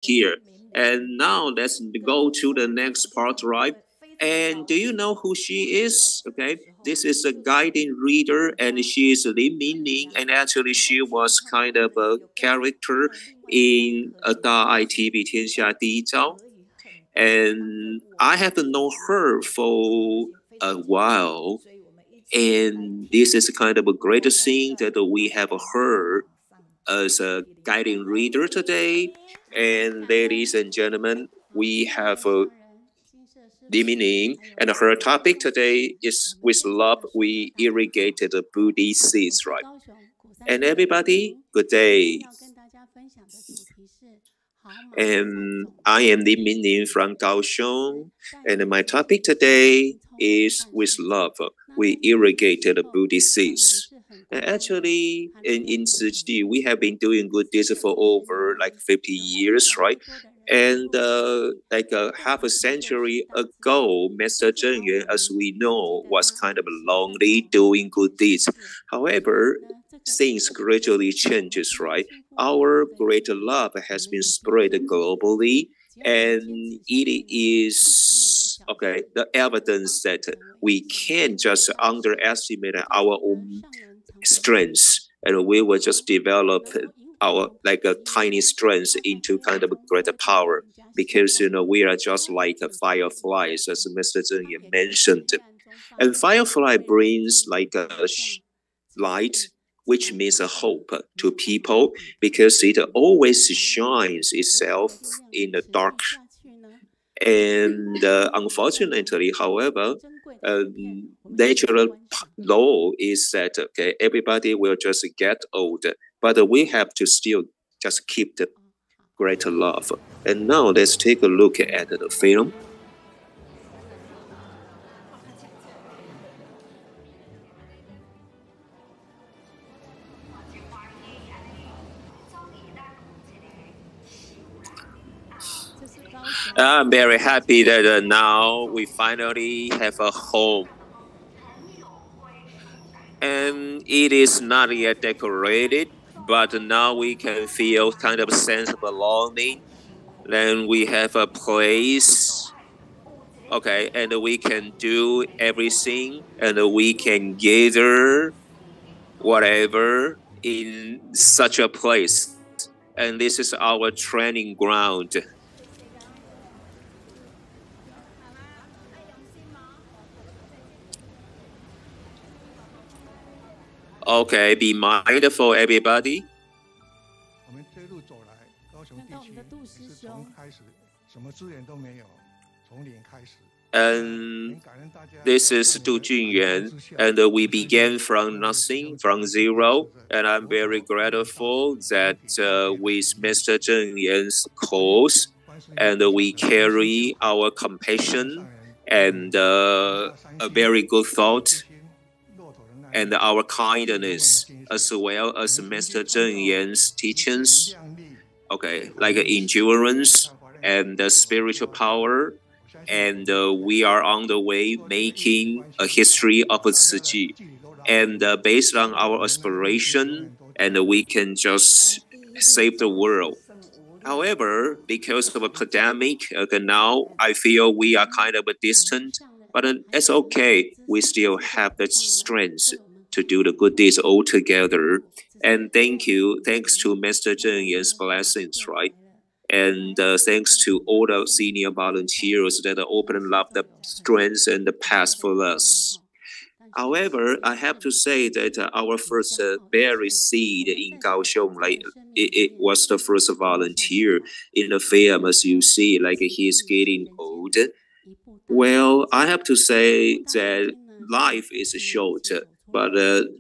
here. And now let's go to the next part, right? And do you know who she is? Okay, this is a guiding reader, and she is Lin Mingling, and actually she was kind of a character in 大爱提笔天下第一招, and I have known her for a while, and this is kind of a great thing that we have her as a guiding reader today. And ladies and gentlemen, we have Lin Mingling, and her topic today is "With love, we irrigated the Buddhi seeds," right? And everybody, good day. And I am Lin Mingling from Kaohsiung, and my topic today is "With love, we irrigated the Buddhi seeds." And actually, in Tzu Chi, we have been doing good deeds for over like 50 years, right? And like half a century ago, Master Zheng Yuan, as we know, was kind of lonely doing good deeds. However, things gradually changes, right? Our great love has been spread globally, and it is okay. The evidence that we can't just underestimate our own strengths, and we will just develop our like a tiny strength into kind of a greater power, because we are just like fireflies, as Mr. Zheng mentioned, and firefly brings like a light, which means a hope to people, because it always shines itself in the dark. And unfortunately, however, natural law is that okay, everybody will just get old, but we have to still just keep the great love. And now let's take a look at the film. I'm very happy that now we finally have a home. And it is not yet decorated, but now we can feel kind of a sense of belonging. Then we have a place, okay, and we can do everything, and we can gather whatever in such a place. And this is our training ground. Okay, be mindful, everybody. And this is Du Junyuan, and we began from nothing, from zero. And I'm very grateful that with Mr. Zheng Yuan's cause, and we carry our compassion and a very good thought and our kindness, as well as Master Zheng Yuan's teachings, okay, like endurance and spiritual power. And we are on the way making a history of Tzu Chi. And based on our aspiration, and we can just save the world. However, because of a pandemic, now I feel we are kind of distant, but it's okay. We still have the strength to do the good deeds all together. And thanks to Master Zheng Yuan's blessings, right? And thanks to all the senior volunteers that opened up the strength and the path for us. However, I have to say that our first berry seed in Kaohsiung, like it was the first volunteer in the film, as you see, like he's getting old. Well, I have to say that life is short, but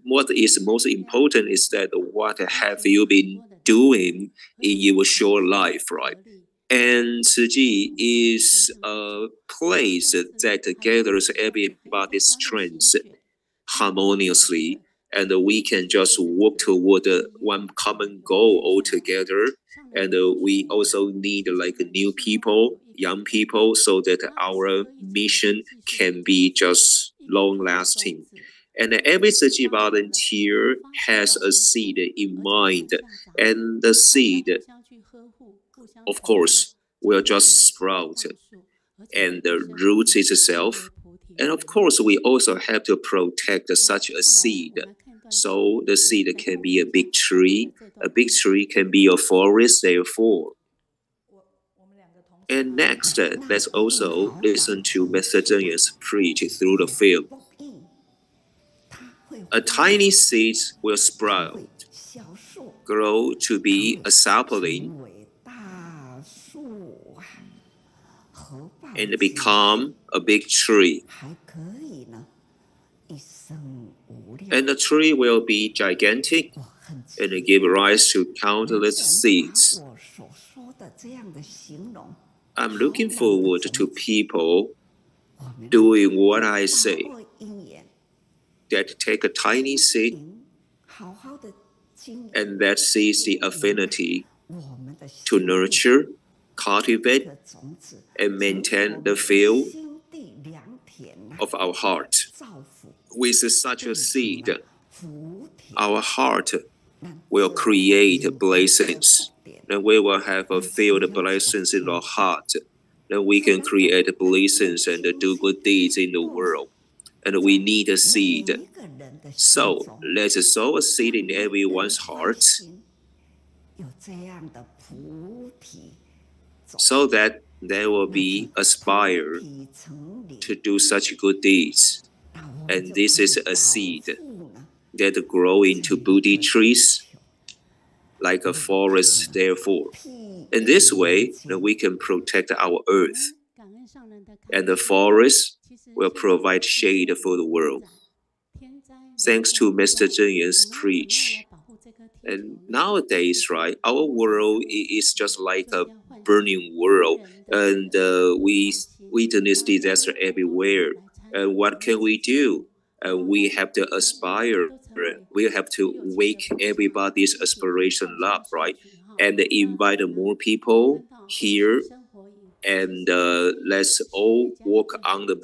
what is most important is that what have you been doing in your short life, right? And Tzu Chi is a place that gathers everybody's strengths harmoniously, and we can just work toward one common goal all together. And we also need like new people, young people, so that our mission can be just long lasting. And every Tzu Chi volunteer has a seed in mind, and the seed of course, will just sprout and the roots itself. And of course, we also have to protect such a seed. So the seed can be a big tree. A big tree can be a forest, therefore. And next, let's also listen to Mr. Zheng Yan's preach through the film. A tiny seed will sprout, grow to be a sapling, and become a big tree. And the tree will be gigantic and give rise to countless seeds. I'm looking forward to people doing what I say, that take a tiny seed and that sees the affinity to nurture, cultivate, and maintain the field of our heart. With such a seed, our heart will create blessings. And we will have a field of blessings in our heart. Then we can create blessings and do good deeds in the world. And we need a seed. So let's sow a seed in everyone's heart, so that they will be aspire to do such good deeds. And this is a seed that grow into Buddha trees, like a forest, therefore. In this way, we can protect our earth, and the forest will provide shade for the world. Thanks to Mr. Zheng Yan's preach. And nowadays, right, our world is just like a burning world, and we witness disaster everywhere. And what can we do? We have to aspire. We have to wake everybody's aspiration up, right? And invite more people here. And let's all walk on the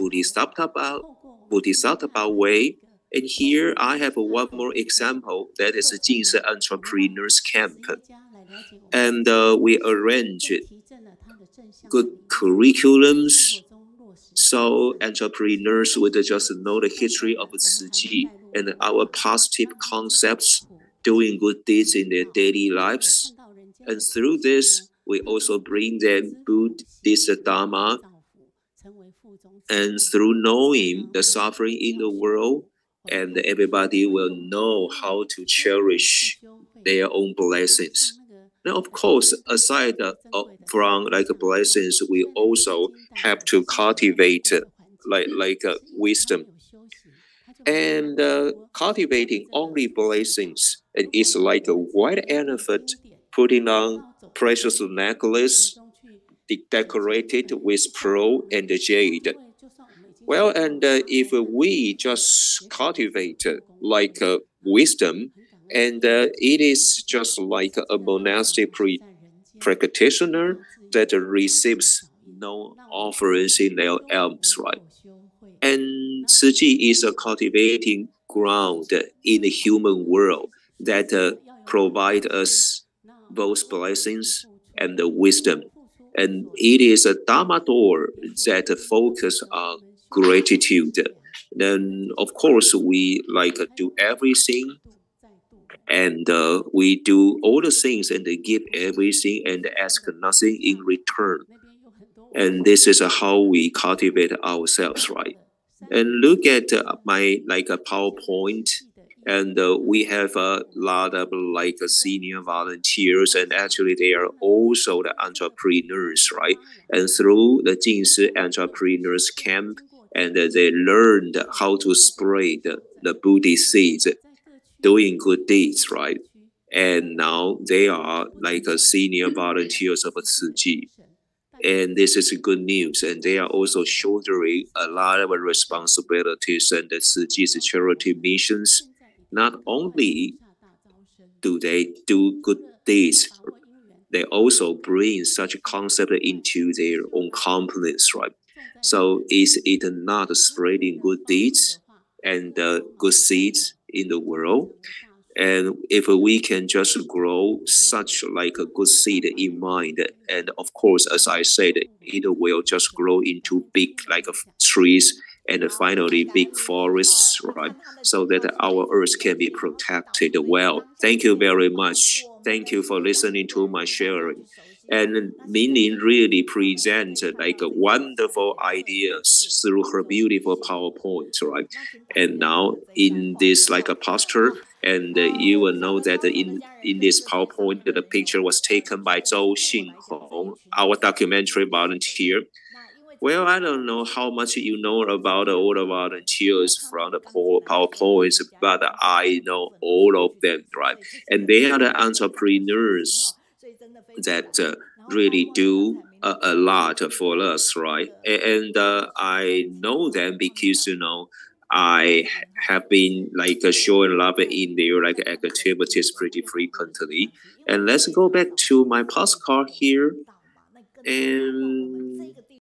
Bodhisattva way. And here I have one more example, that is a Jinse Entrepreneurs Camp. And we arrange good curriculums, so entrepreneurs would just know the history of Tzu Chi and our positive concepts, doing good deeds in their daily lives. And through this, we also bring them Buddhist Dharma. And through knowing the suffering in the world, and everybody will know how to cherish their own blessings. Now, of course, aside from like blessings, we also have to cultivate wisdom. And cultivating only blessings is like a white elephant putting on precious necklace decorated with pearl and jade. Well, and if we just cultivate like wisdom, and it is just like a monastic practitioner that receives no offerings in their alms, right? And Tzu Chi is a cultivating ground in the human world that provide us both blessings and wisdom. And it is a Dharma door that focus on gratitude. Then, of course, we like do everything, and we do all the things and give everything and ask nothing in return. And this is how we cultivate ourselves, right? And look at my like a PowerPoint, and we have a lot of like senior volunteers, and actually they are also the entrepreneurs, right? And through the Jinse Entrepreneurs Camp, and they learned how to spread the Buddhist seeds, doing good deeds, right? And now they are like a senior volunteers of Tzu Chi. And this is good news. And they are also shouldering a lot of responsibilities and the Tzu Chi's charity missions. Not only do they do good deeds, they also bring such a concept into their own companies, right? So is it not spreading good deeds and good seeds in the world? And if we can just grow such like a good seed in mind, and of course, as I said, it will just grow into big like trees and finally big forests, right? So that our earth can be protected well. Thank you very much. Thank you for listening to my sharing. And Mingling really presents like a wonderful ideas through her beautiful PowerPoint, right? And now in this like a poster, and you will know that in this PowerPoint, the picture was taken by Zhou Xinhong, our documentary volunteer. Well, I don't know how much you know about all the volunteers from the PowerPoints, but I know all of them, right? And they are the entrepreneurs that really do a lot for us, right? And I know them because I have been like showing love in their like activities pretty frequently. And let's go back to my postcard here. And